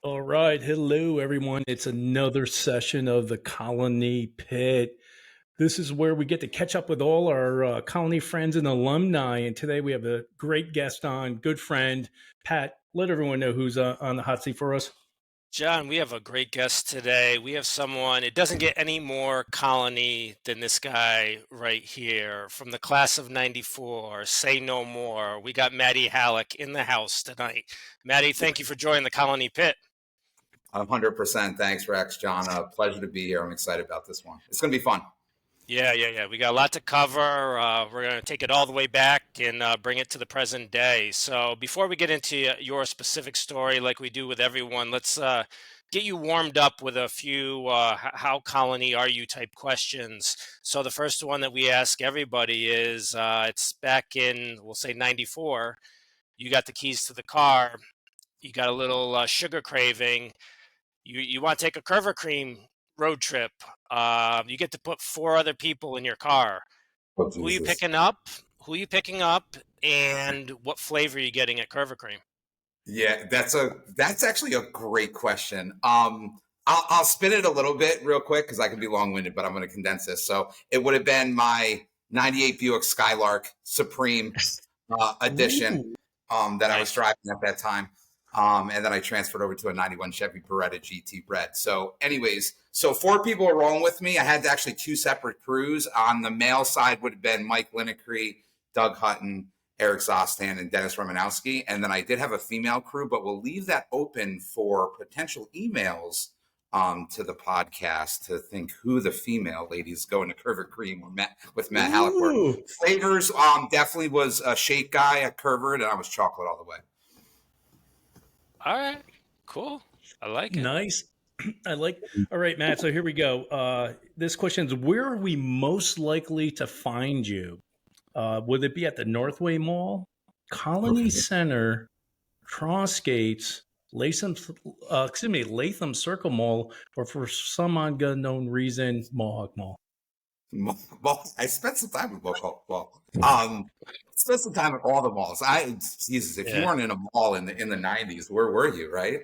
All right. Hello, everyone. It's another session of the Colonie Pit. This is where we get to catch up with all our colony friends and alumni. And today we have a great guest on, good friend, Pat. Let everyone know who's on the hot seat for us. John, we have a great guest today. We have someone, it doesn't get any more colony than this guy right here from the class of 94. Say no more. We got Maddie Hallock in the house tonight. Maddie, thank you for joining the Colony Pit. 100%. Thanks, Rex. John, pleasure to be here. I'm excited about this one. It's going to be fun. Yeah. We got a lot to cover. We're going to take it all the way back and bring it to the present day. So before we get into your specific story, like we do with everyone, let's get you warmed up with a few how colony are you type questions. So the first one that we ask everybody is it's back in, we'll say 94. You got the keys to the car. You got a little sugar craving. You want to take a Curver Cream road trip. You get to put four other people in your car. Oh, Who are you Jesus. picking up? Who are you picking up? And what flavor are you getting at Curver Cream? Yeah, that's actually a great question. I'll spin it a little bit real quick because I can be long-winded, but I'm going to condense this. So it would have been my 98 Buick Skylark Supreme edition Ooh. that I was Nice. driving at that time. And then I transferred over to a 91 Chevy Beretta GT Red. So anyways, so four people were rolling with me. I had actually two separate crews. On the male side would have been Mike Linnecree, Doug Hutton, Eric Zostan, and Dennis Romanowski. And then I did have a female crew, but we'll leave that open for potential emails to the podcast to think who the female ladies going to Curver Cream with Matt Hallock were. Ooh. Flavors definitely was a shake guy at Curver, and I was chocolate all the way. All right. Cool. I like it. Nice. All right, Matt. So here we go. This question is, where are we most likely to find you? Would it be at the Northway Mall, Colony Okay. Center, Crossgates, Latham Circle Mall, or for some unknown reason, Mohawk Mall? Well, I spent some time with Mohawk Mall. Spent some time at all the malls. Jesus, if you Yeah. weren't in a mall in the '90s, where were you, right?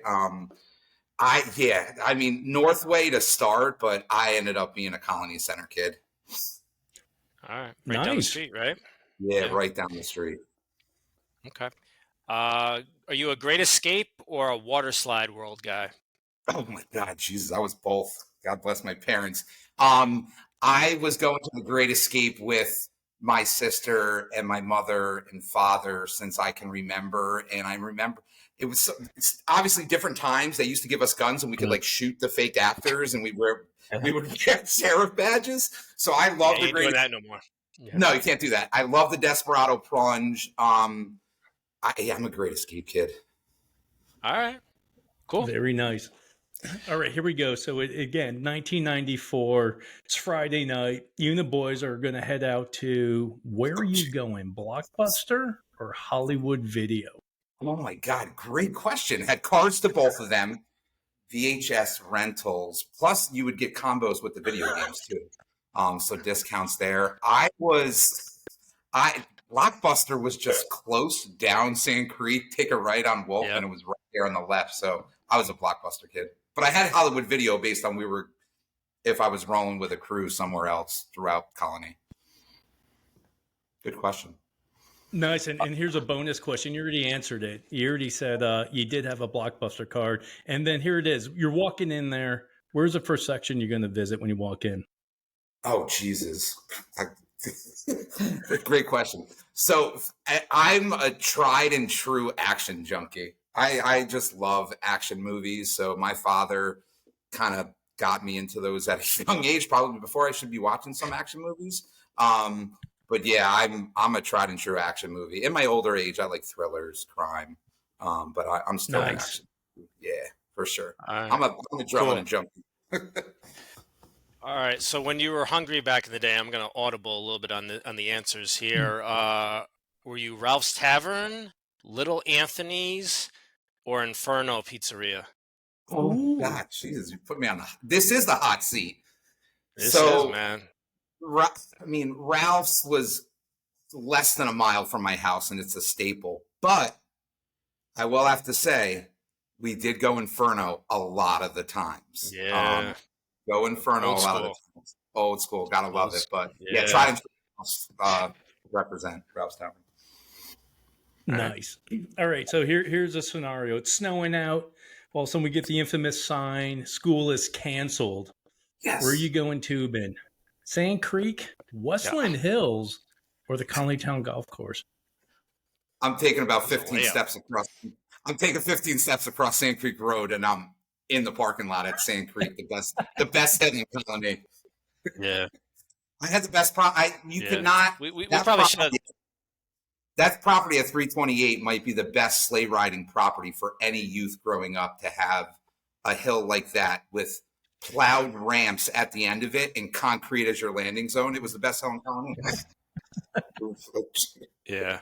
I mean, Northway to start, but I ended up being a Colony Center kid. All right. Right down the Nice. street, right? Yeah, Yeah. right down the street. Okay. Are you a Great Escape or a water slide world guy? Oh my God, Jesus, I was both. God bless my parents. Um, I was going to the Great Escape with my sister and my mother and father since I can remember. And I remember it's obviously different times. They used to give us guns and we could like shoot the fake actors and we would wear sheriff badges. So I Yeah, love you the ain't doing Great. that no more. Yeah. No, you can't do that. I love the Desperado plunge. I'm a Great Escape kid. All right. Cool. Very nice. All right, here we go. So again, 1994. It's Friday night. You and the boys are going to head out to, where are you going? Blockbuster or Hollywood Video? Oh my God, great question. Had cards to both of them, VHS rentals, plus you would get combos with the video games too. So discounts there. Blockbuster was just close down Sand Creek, take a right on Wolf, Yep. and it was right there on the left. So I was a Blockbuster kid. But I had Hollywood Video based on if I was rolling with a crew somewhere else throughout Colony. Good question. Nice. And here's a bonus question. You already answered it. You already said you did have a Blockbuster card. And then here it is. You're walking in there. Where's the first section you're going to visit when you walk in? Oh, Jesus. Great question. So I'm a tried and true action junkie. I just love action movies. So my father kind of got me into those at a young age, probably before I should be watching some action movies. But yeah, I'm a tried and true action movie. In my older age, I like thrillers, crime. But I'm still an Nice. action. Yeah, for sure. All right. I'm a adrenaline junkie. All right. So when you were hungry back in the day, I'm going to audible a little bit on the answers here. Were you Ralph's Tavern, Little Anthony's, or Inferno Pizzeria? Oh Ooh. God, Jesus, you put me on this is the hot seat. This So, is, man. Ralph's was less than a mile from my house, and it's a staple. But I will have to say, We did go Inferno a lot of the times. Yeah. Go Inferno Old a lot of the school. times. Old school, gotta love it. But yeah, Yeah. try and represent Rouse Tavern. Nice. All right. So here's a scenario. It's snowing out. All of a sudden, we get the infamous sign: "School is canceled." Yes. Where are you going tubing? Sand Creek, Westland Hills, or the Colonie Town Golf Course? I'm taking about 15 steps across. I'm taking 15 steps across Sand Creek Road, and I'm in the parking lot at Sand Creek. The best head in Colonie. Yeah. I had the best. You could not. We probably should. That property at 328 might be the best sleigh riding property for any youth growing up, to have a hill like that with plowed ramps at the end of it and concrete as your landing zone. It was the best hill in Colonie. Yeah.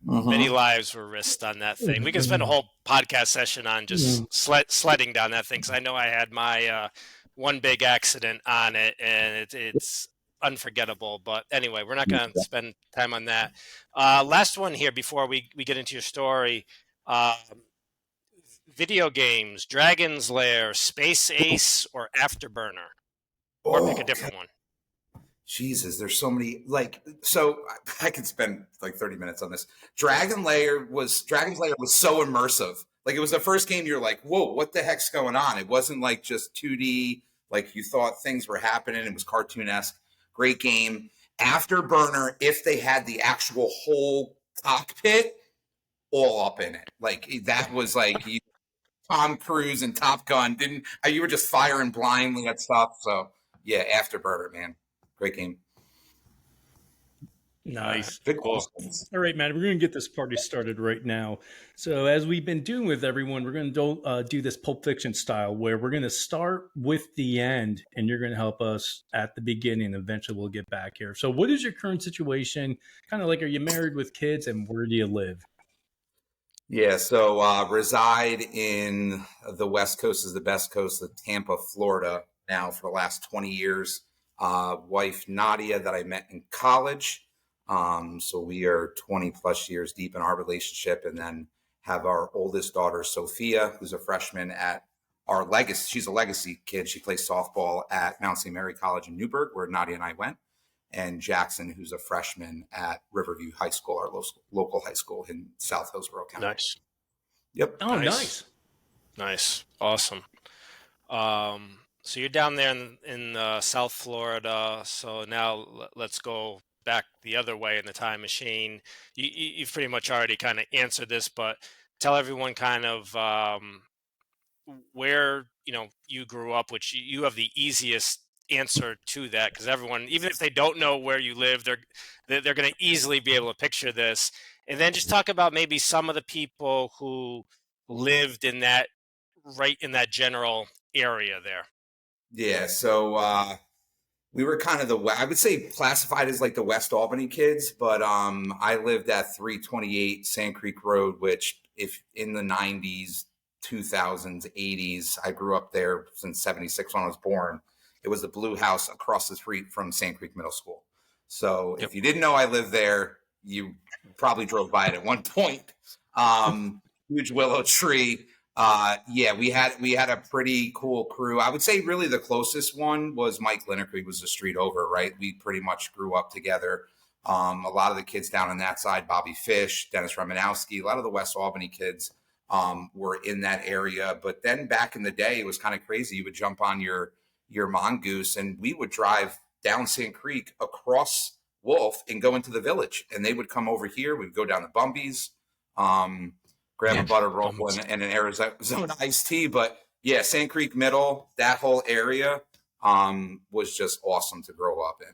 Many lives were risked on that thing. We can spend a whole podcast session on just sledding down that thing, because I know I had my one big accident on it, and it's unforgettable. But anyway, we're not going to spend time on that. Last one here before we get into your story. Video games: Dragon's Lair, Space Ace, or Afterburner? Or pick a different one. Jesus, there's so many. So I could spend like 30 minutes on this. Dragon's Lair was so immersive. Like, it was the first game you're like, whoa, what the heck's going on? It wasn't like just 2D, like you thought things were happening. It was cartoon-esque. Great game. Afterburner, if they had the actual whole cockpit all up in it. Like, that was like Tom Cruise and Top Gun. You were just firing blindly at stuff. So yeah, Afterburner, man. Great game. Nice. Cool. All right, man, we're going to get this party started right now. So as we've been doing with everyone, we're going to do this Pulp Fiction style, where we're going to start with the end, and you're going to help us at the beginning. Eventually, we'll get back here. So what is your current situation? Kind of like, are you married with kids, and where do you live? Yeah, so reside in the West Coast is the best coast of Tampa, Florida, now for the last 20 years. Wife Nadia, that I met in college. So we are 20 plus years deep in our relationship, and then have our oldest daughter, Sophia, who's a freshman at our legacy. She's a legacy kid. She plays softball at Mount St. Mary College in Newburgh, where Nadia and I went. And Jackson, who's a freshman at Riverview High School, our local high school in South Hillsborough County. Nice. Yep. Oh, nice. Awesome. So you're down there in South Florida. So now let's go back the other way in the time machine. You've pretty much already kind of answered this, but tell everyone kind of where you grew up, which you have the easiest answer to that, because everyone, even if they don't know where you live, they're going to easily be able to picture this. And then just talk about maybe some of the people who lived in that general area there. Yeah, so we were kind of I would say classified as like the West Albany kids, but I lived at 328 Sand Creek Road, which if in the 90s, 2000s, 80s, I grew up there since 76 when I was born. It was the blue house across the street from Sand Creek Middle School. So if you didn't know I lived there, you probably drove by it at one point. Huge willow tree. Yeah, we had a pretty cool crew. I would say really the closest one was Mike Lineker. He was the street over, right? We pretty much grew up together. A lot of the kids down on that side, Bobby Fish, Dennis Romanowski, a lot of the West Albany kids were in that area. But then back in the day, it was kind of crazy. You would jump on your mongoose, and we would drive down Sand Creek across Wolf and go into the village. And they would come over here. We'd go down to Bumby's. Grab a butter roll and an Arizona iced tea. But yeah, Sand Creek Middle, that whole area was just awesome to grow up in.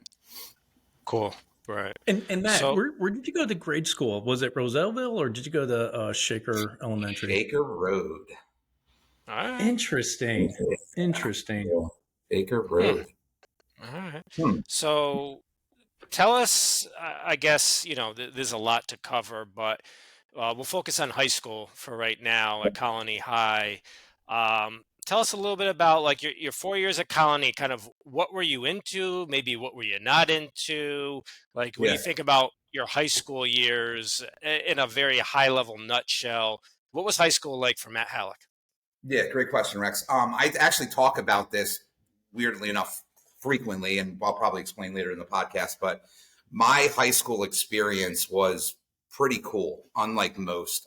Cool. Right. And Matt, where did you go to grade school? Was it Roselleville, or did you go to Shaker Elementary? Shaker Road. All right. Interesting. Shaker Road. All right. So tell us, I guess, there's a lot to cover, but we'll focus on high school for right now at Colonie High. Tell us a little bit about like your 4 years at Colonie. Kind of what were you into? Maybe what were you not into? Like when you think about your high school years in a very high level nutshell, What was high school like for Matt Hallock? Yeah, great question, Rex. I actually talk about this weirdly enough frequently, and I'll probably explain later in the podcast. But my high school experience was pretty cool, unlike most.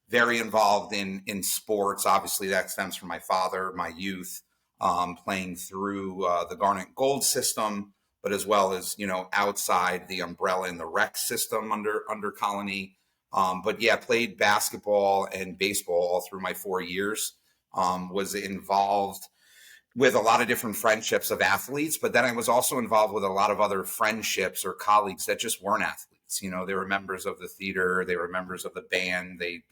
Very involved in sports. Obviously, that stems from my father, my youth, playing through the Garnet and Gold system, but as well as outside the umbrella in the rec system under Colonie. But yeah, played basketball and baseball all through my 4 years. Was involved with a lot of different friendships of athletes, but then I was also involved with a lot of other friendships or colleagues that just weren't athletes. They were members of the theater, they were members of the band, they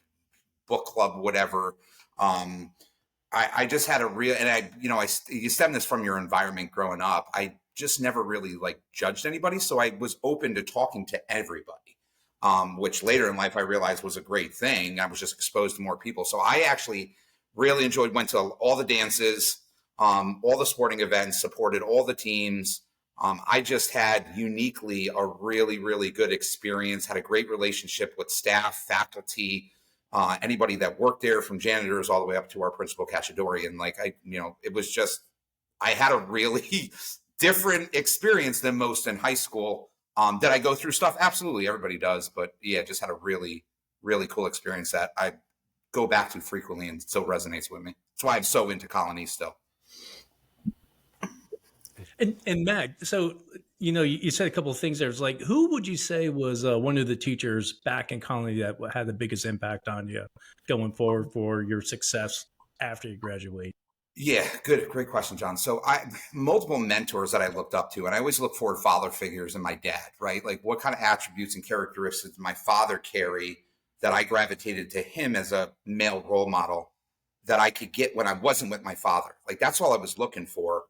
book club, whatever. I just had a real, and you stem this from your environment growing up. I just never really judged anybody. So I was open to talking to everybody. Which later in life I realized was a great thing. I was just exposed to more people. So I actually really enjoyed, went to all the dances, all the sporting events, supported all the teams. I just had uniquely a really, really good experience, had a great relationship with staff, faculty, anybody that worked there, from janitors all the way up to our principal cachadorian. It was just, I had a really different experience than most in high school. Did I go through stuff? Absolutely. Everybody does. But yeah, just had a really, really cool experience that I go back to frequently and still resonates with me. That's why I'm so into Colonie still. And Matt, so you said a couple of things there. It's like, who would you say was one of the teachers back in Colonie that had the biggest impact on you going forward for your success after you graduate? Yeah, great question, John. So multiple mentors that I looked up to, and I always look for father figures in my dad, right? Like, what kind of attributes and characteristics did my father carry that I gravitated to him as a male role model that I could get when I wasn't with my father? Like, that's all I was looking for.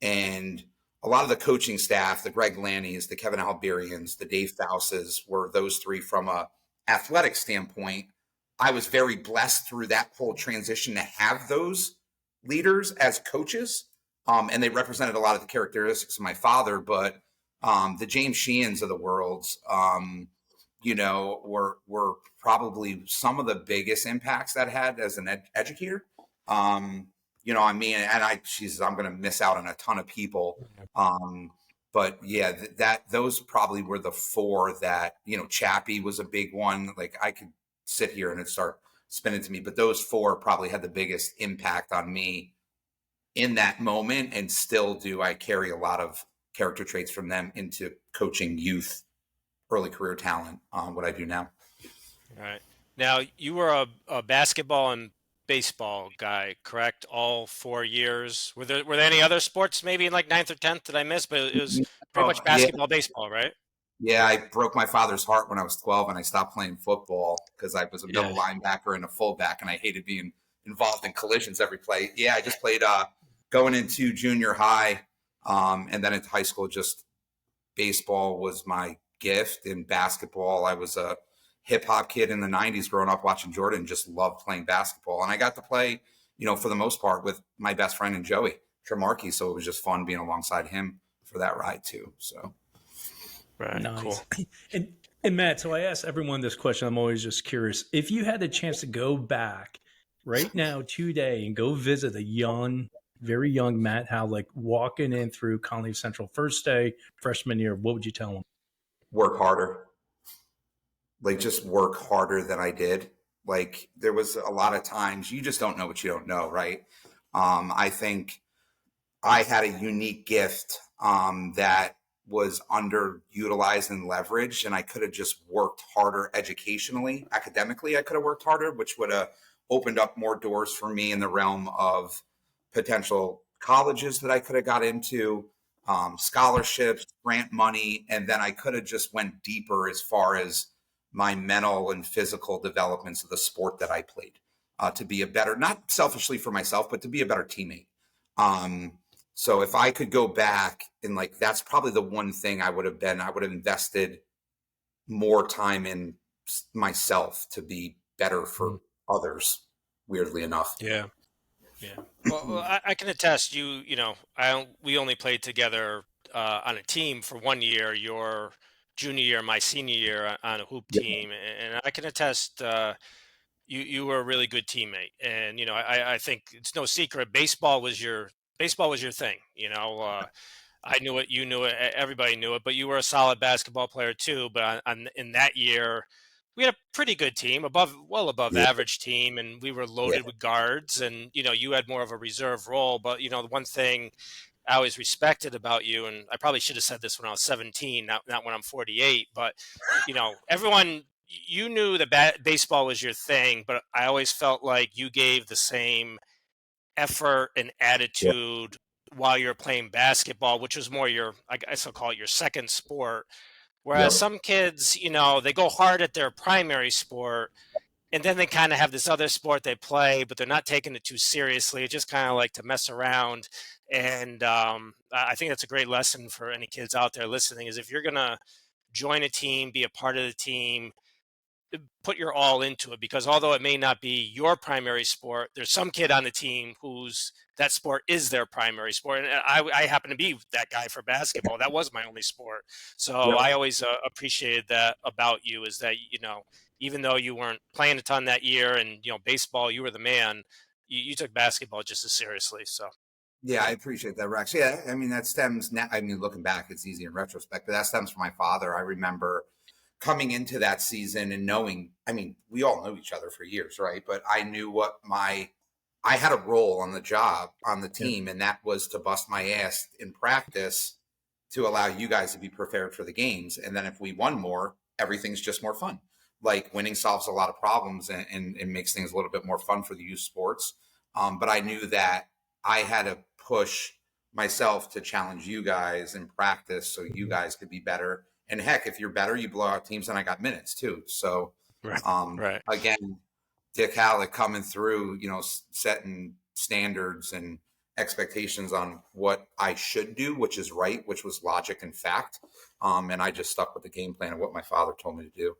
And a lot of the coaching staff, the Greg Lannies, the Kevin Alberians, the Dave Fauces, were those three from a athletic standpoint. I was very blessed through that whole transition to have those leaders as coaches, and they represented a lot of the characteristics of my father. But the James Sheehan's of the world, were probably some of the biggest impacts that I had as an educator. I'm going to miss out on a ton of people. But yeah, those probably were the four that, Chappie was a big one. Like, I could sit here and it'd start spinning to me, but those four probably had the biggest impact on me in that moment, and still do. I carry a lot of character traits from them into coaching youth, early career talent, what I do now. All right. Now, you were a basketball and baseball guy, correct? All 4 years. Were there any other sports maybe in like 9th or 10th that I missed? But it was pretty much basketball, baseball, right? Yeah, I broke my father's heart when I was 12 and I stopped playing football because I was a middle linebacker and a fullback, and I hated being involved in collisions every play. Yeah, I just played going into junior high, and then into high school. Just baseball was my gift, and basketball, I was a hip hop kid in the 90s growing up watching Jordan, just loved playing basketball. And I got to play, for the most part with my best friend and Joey Tremarkey. So it was just fun being alongside him for that ride too. So. Right. Nice. Cool. And Matt, so I ask everyone this question. I'm always just curious. If you had the chance to go back right now today and go visit a very young Matt Hallock walking in through Colonie Central first day, freshman year, what would you tell him? Work harder. Just work harder than I did. There was a lot of times you just don't know what you don't know, right? I think I had a unique gift that was underutilized and leveraged, and I could have just worked harder educationally, academically. I could have worked harder, which would have opened up more doors for me in the realm of potential colleges that I could have got into, scholarships, grant money, and then I could have just went deeper as far as my mental and physical developments of the sport that I played, to be a better, not selfishly for myself, but to be a better teammate. So if I could go back and that's probably the one thing I would have invested more time in myself to be better for others, weirdly enough. Yeah. Yeah. Well, I can attest we only played together on a team for 1 year, your junior year, my senior year on a hoop team. And I can attest, you were a really good teammate. And I think it's no secret baseball was your thing. I knew it, you knew it, everybody knew it, but you were a solid basketball player too. But in that year, we had a pretty good team, well above Yeah. average team, and we were Yeah. loaded with guards. And you had more of a reserve role. But the one thing I always respected about you, and I probably should have said this when I was 17, not when I'm 48, but everyone. You knew that baseball was your thing, but I always felt like you gave the same effort and Yeah. attitude while you're playing basketball, which was more I guess I'll call it your second sport. Whereas Yep. some kids, they go hard at their primary sport and then they kind of have this other sport they play, but they're not taking it too seriously. It's just kind of like to mess around. And I think that's a great lesson for any kids out there listening is if you're going to join a team, be a part of the team, put your all into it, because although it may not be your primary sport, there's some kid on the team whose that sport is their primary sport. And I happen to be that guy for basketball. That was my only sport. So Yep. I always appreciated that about you, is that, even though you weren't playing a ton that year and, baseball, you were the man, you took basketball just as seriously. So. Yeah, I appreciate that, Rex. Yeah, I mean, that stems now. I mean, looking back, it's easy in retrospect, but that stems from my father. I remember coming into that season and knowing, I mean, we all know each other for years, right? But I knew I had a role on the job on the Yeah. team, and that was to bust my ass in practice to allow you guys to be prepared for the games. And then if we won more, everything's just more fun. Like winning solves a lot of problems and makes things a little bit more fun for the youth sports. But I knew that I had to push myself to challenge you guys in practice so you guys could be better. And heck, if you're better, you blow out teams, and I got minutes too. So Right. Right. again, Dick Hallock coming through, setting standards and expectations on what I should do, which is right, which was logic and fact. And I just stuck with the game plan of what my father told me to do.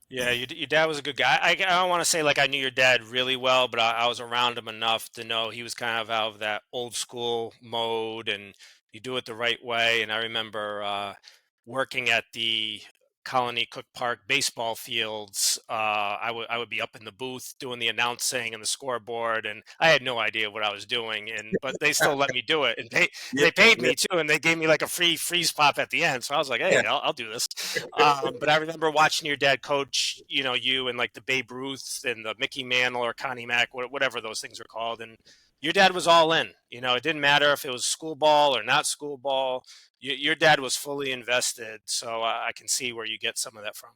Yeah, your dad was a good guy. I don't want to say like I knew your dad really well, but I was around him enough to know he was kind of out of that old school mode and you do it the right way. And I remember working at the Colony Cook Park baseball fields. I would be up in the booth doing the announcing and the scoreboard, and I had no idea what I was doing. But they still let me do it, and Yeah, they paid yeah, me too, and they gave me like a free freeze pop at the end. So I was like, yeah, hey, I'll do this. But I remember watching your dad coach, you and like the Babe Ruth and the Mickey Mantle or Connie Mack, whatever those things are called, and your dad was all in. It didn't matter if it was school ball or not school ball. Your dad was fully invested, so I can see where you get some of that from.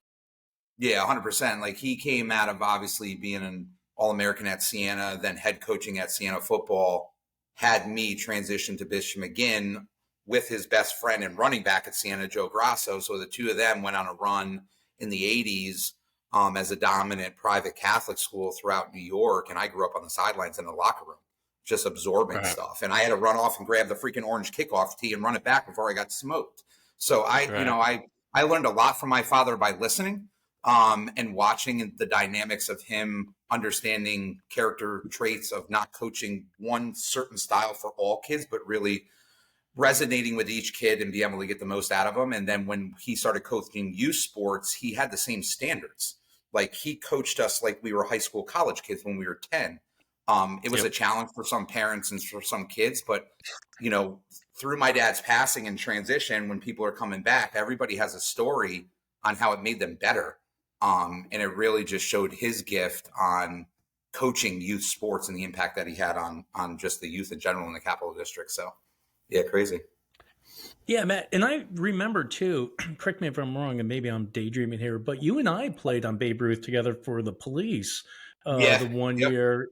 yeah, 100%. Like he came out of obviously being an All-American at Siena, then head coaching at Siena football, had me transition to Bishop McGinn with his best friend and running back at Siena, Joe Grasso. So the two of them went on a run in the 80s as a dominant private Catholic school throughout New York. And I grew up on the sidelines in the locker room, just absorbing Right. stuff. And I had to run off and grab the freaking orange kickoff tee and run it back before I got smoked. So Right. I learned a lot from my father by listening and watching the dynamics of him understanding character traits of not coaching one certain style for all kids, but really resonating with each kid and be able to get the most out of them. And then when he started coaching youth sports, he had the same standards. Like he coached us like we were high school, college kids when we were 10. It was Yep. a challenge for some parents and for some kids, but through my dad's passing and transition, when people are coming back, everybody has a story on how it made them better. And it really just showed his gift on coaching youth sports and the impact that he had on just the youth in general in the Capital District. So yeah, crazy. Yeah, Matt, and I remember too, correct me if I'm wrong, and maybe I'm daydreaming here, but you and I played on Babe Ruth together for the Police Yeah. the one Yep. year.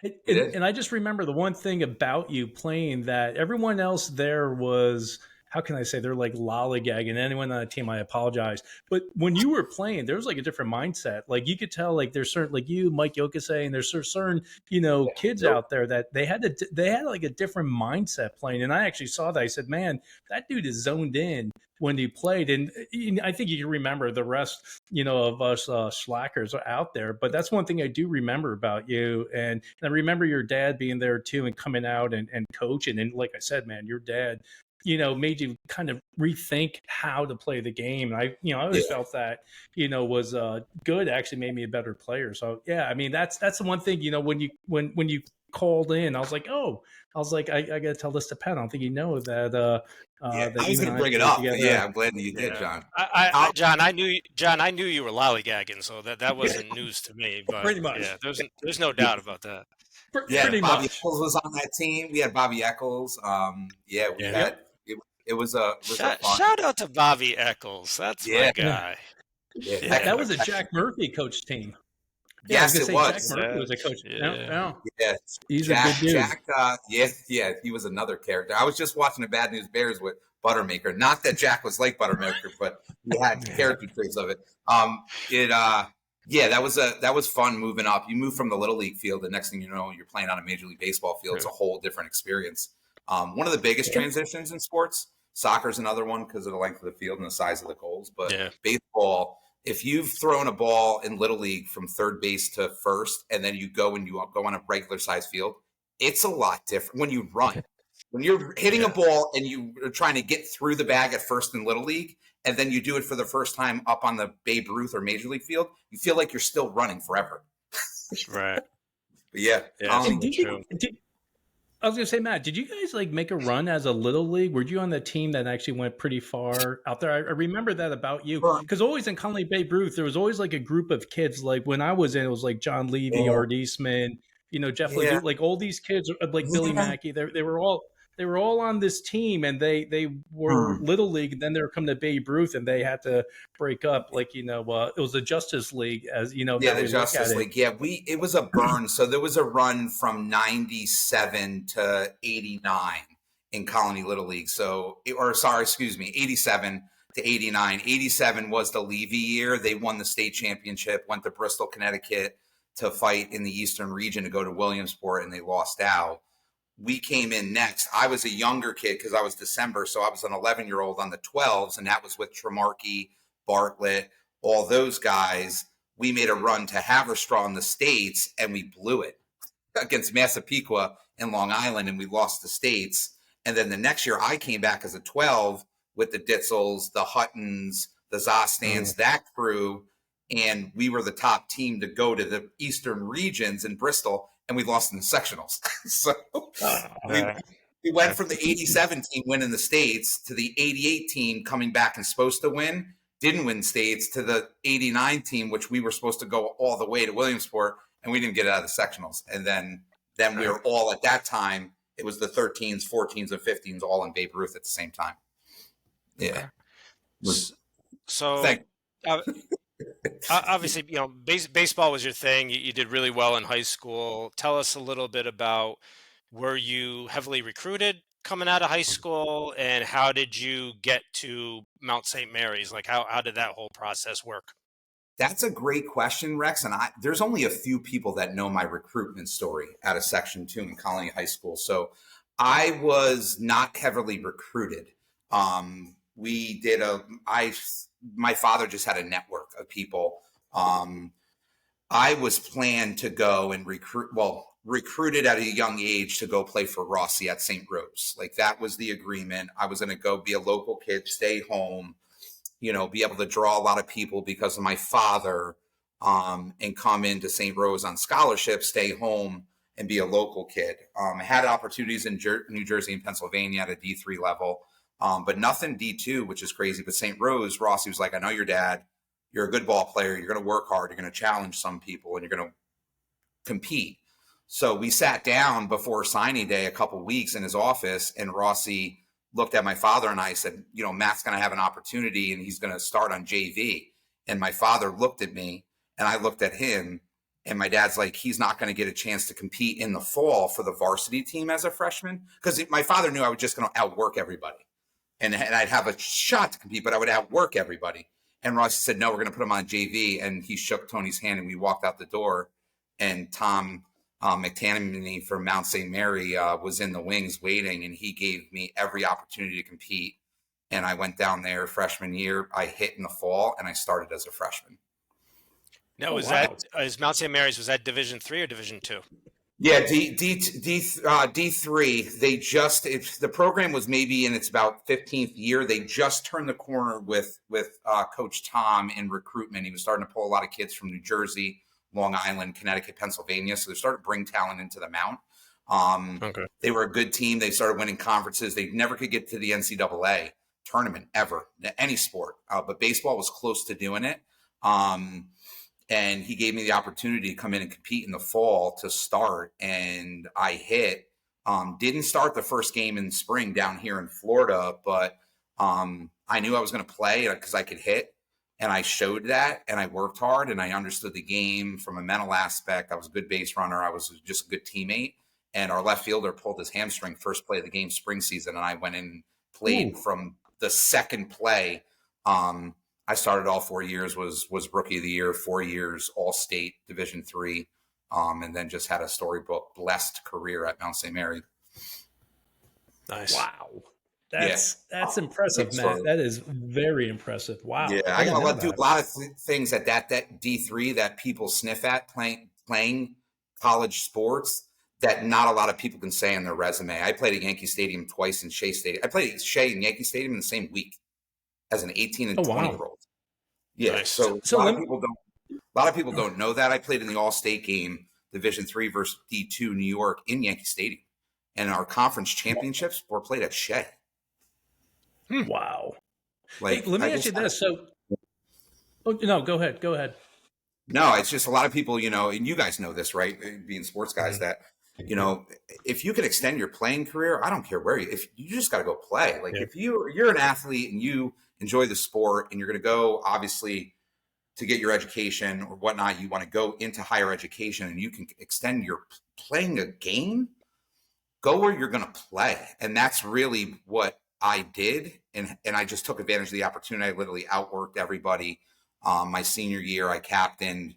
We did. And I just remember the one thing about you playing that everyone else there was, how can I say, they're like lollygagging. Anyone on the team, I apologize. But when you were playing, there was like a different mindset. Like you could tell, like there's certain, like you, Mike Yokase, and there's certain, kids Yep. out there that they had like a different mindset playing. And I actually saw that. I said, man, that dude is zoned in when he played. And I think you can remember the rest, of us slackers are out there. But that's one thing I do remember about you. And I remember your dad being there too and coming out and coaching. And like I said, man, your dad, made you kind of rethink how to play the game. And I always felt that, was good, actually made me a better player. So yeah, I mean, that's the one thing, when you called in, I was like, I got to tell this to Pat. I don't think that, that I was you and going to I bring it played up, but together. yeah, I'm glad that you did, Yeah. John. John, I knew you were lollygagging, so that wasn't news to me. But Pretty much. yeah, there's no doubt about that. Yeah, Pretty Bobby much. Eccles was on that team. We had Bobby Eccles. Yeah, we Yeah. had it was a fun. Shout out to Bobby Eccles. That's my Yeah. guy. Yeah, Yeah. That was a Jack Murphy coach team. Yeah, yes, I it was going to say was. Jack Murphy was a coach. Yeah. Yeah, He's a good dude. Jack. Yeah, he was another character. I was just watching the Bad News Bears with Buttermaker. Not that Jack was like Buttermaker, but he had character traits of it. Yeah, that was fun moving up. You move from the little league field, the next thing you know, you're playing on a Major League Baseball field. It's a whole different experience. One of the biggest transitions in sports. Soccer's another one because of the length of the field and the size of the goals. But baseball, if you've thrown a ball in little league from third base to first, and then you go on a regular size field, it's a lot different when you run. When you're hitting a ball and you are trying to get through the bag at first in little league, and then you do it for the first time up on the Babe Ruth or Major League field, you feel like you're still running forever. Right. But yeah. I was going to say, Matt, did you guys make a run as a little league? Were you on the team that actually went pretty far out there? I remember that about you, because always in Colonie Babe Ruth, there was always a group of kids. Like when I was in, it was like John Levy, Art Eastman, Jeff Ledoux, like all these kids, like Billy Mackey. They were all on this team, and they were little league. And then they were coming to Babe Ruth, and they had to break up. It was the Justice League, as Yeah, the Justice League. Yeah, it was a burn. So there was a run from 97 to 89 in Colony Little League. 87 to 89. 87 was the Levy year. They won the state championship, went to Bristol, Connecticut to fight in the Eastern region to go to Williamsport, and they lost out. We came in next. I was a younger kid because I was December, so I was an 11-year-old on the 12s, and that was with Tremarky, Bartlett, all those guys. We made a run to Haverstraw in the States, and we blew it against Massapequa in Long Island, and we lost the States. And then the next year, I came back as a 12 with the Ditzels, the Huttons, the Zostans, that crew, and we were the top team to go to the Eastern regions in Bristol, and we lost in the sectionals. So we went from the 87 team winning the States to the 88 team coming back and supposed to win, didn't win States, to the 89 team, which we were supposed to go all the way to Williamsport, and we didn't get out of the sectionals. And then we were all at that time, it was the 13s, 14s, and 15s all in Babe Ruth at the same time. Yeah. So obviously, baseball was your thing. You did really well in high school. Tell us a little bit about, were you heavily recruited coming out of high school, and how did you get to Mount St. Mary's? How did that whole process work? That's a great question, Rex. And there's only a few people that know my recruitment story out of Section 2 in Colony High School. So I was not heavily recruited. My father just had a network of people. I was planned to go and recruited at a young age to go play for Rossi at St. Rose. That was the agreement. I was going to go be a local kid, stay home, be able to draw a lot of people because of my father, and come into St. Rose on scholarship, stay home, and be a local kid. I had opportunities in New Jersey and Pennsylvania at a D3 level, but nothing D2, which is crazy. But St. Rose, Rossi was like, I know your dad. You're a good ball player. You're going to work hard. You're going to challenge some people, and you're going to compete. So we sat down before signing day a couple weeks in his office, and Rossi looked at my father and I said, Matt's going to have an opportunity and he's going to start on JV. And my father looked at me and I looked at him, and my dad's like, he's not going to get a chance to compete in the fall for the varsity team as a freshman. Because my father knew I was just going to outwork everybody. And I'd have a shot to compete, but I would outwork everybody. And Rossi said, no, we're going to put him on JV. And he shook Tony's hand and we walked out the door. And Tom McTanamy from Mount St. Mary was in the wings waiting, and he gave me every opportunity to compete. And I went down there freshman year. I hit in the fall, and I started as a freshman. Now, is Mount St. Mary's, was that Division III or Division II? Yeah, D3. They just the program was maybe in its about 15th year. They just turned the corner with Coach Tom in recruitment. He was starting to pull a lot of kids from New Jersey, Long Island, Connecticut, Pennsylvania. So they started to bring talent into the Mount. Okay. They were a good team. They started winning conferences. They never could get to the NCAA tournament ever, any sport, but baseball was close to doing it. And he gave me the opportunity to come in and compete in the fall to start. And I hit. Didn't start the first game in spring down here in Florida, but I knew I was going to play because I could hit. And I showed that, and I worked hard, and I understood the game from a mental aspect. I was a good base runner. I was just a good teammate. And our left fielder pulled his hamstring first play of the game spring season, and I went in and played from the second play. I started all 4 years, was rookie of the year, 4 years, all state Division III, and then just had a storybook blessed career at Mount St. Mary. Nice. Wow. That's impressive, Matt. That is very impressive. Wow. Yeah, I got to do a lot of things at that D3 that people sniff at playing college sports that not a lot of people can say on their resume. I played at Yankee Stadium twice and Shea Stadium. I played at Shea and Yankee Stadium in the same week as an 18 and 20-year-old. Yeah, Nice. so a lot of people don't know that. I played in the All-State game, Division III versus D2 New York in Yankee Stadium, and our conference championships were played at Shea. Wow. Like, hey, let me ask you this. So, no, go ahead. Go ahead. No, it's just a lot of people, and you guys know this, right? Being sports guys, that if you can extend your playing career, I don't care where if you just got to go play. Like if you're an athlete and you enjoy the sport and you're going to go, obviously, to get your education or whatnot, you want to go into higher education and you can extend your playing a game, go where you're going to play. And that's really what I did. And I just took advantage of the opportunity. I literally outworked everybody. My senior year, I captained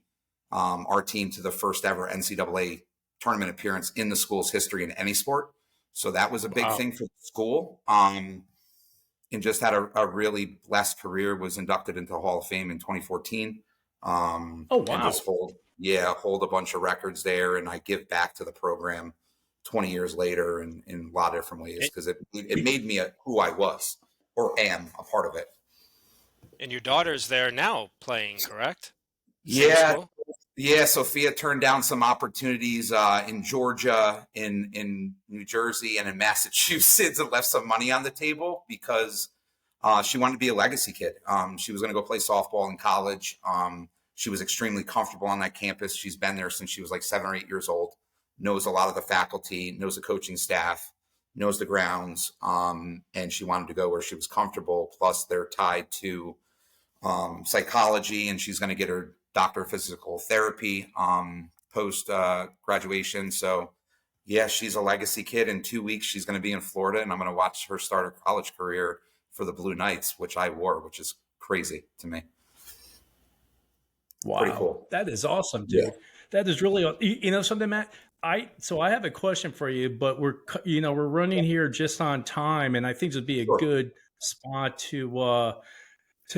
our team to the first ever NCAA tournament appearance in the school's history in any sport. So that was a big thing for the school. And just had a really blessed career, was inducted into the Hall of Fame in 2014. And just hold a bunch of records there. And I give back to the program 20 years later in a lot of different ways, because it made me who I was or am a part of it. And your daughter's there now playing, correct? Yeah. Sophia turned down some opportunities in Georgia, in New Jersey, and in Massachusetts, and left some money on the table because she wanted to be a legacy kid. She was going to go play softball in college. She was extremely comfortable on that campus. She's been there since she was like 7 or 8 years old, knows a lot of the faculty, knows the coaching staff, knows the grounds, and she wanted to go where she was comfortable. Plus, they're tied to psychology, and she's going to get her doctor of physical therapy post graduation. So yeah, she's a legacy kid. In 2 weeks, she's going to be in Florida, and I'm going to watch her start her college career for the Blue Knights, which I wore, which is crazy to me. Wow. Pretty cool. That is awesome, dude. Yeah. That is really, something, Matt. I have a question for you, but we're running here just on time, and I think this would be a good spot to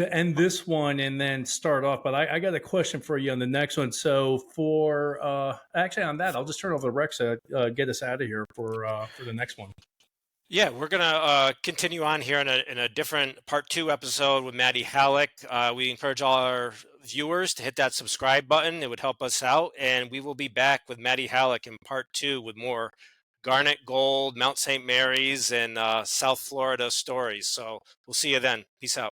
end this one and then start off. But I got a question for you on the next one. So for actually on that, I'll just turn over to Rex to get us out of here for the next one. Yeah, we're going to continue on here in a different part 2 episode with Maddie Hallock. We encourage all our viewers to hit that subscribe button. It would help us out. And we will be back with Maddie Hallock in part 2 with more Garnet Gold, Mount St. Mary's, and South Florida stories. So we'll see you then. Peace out.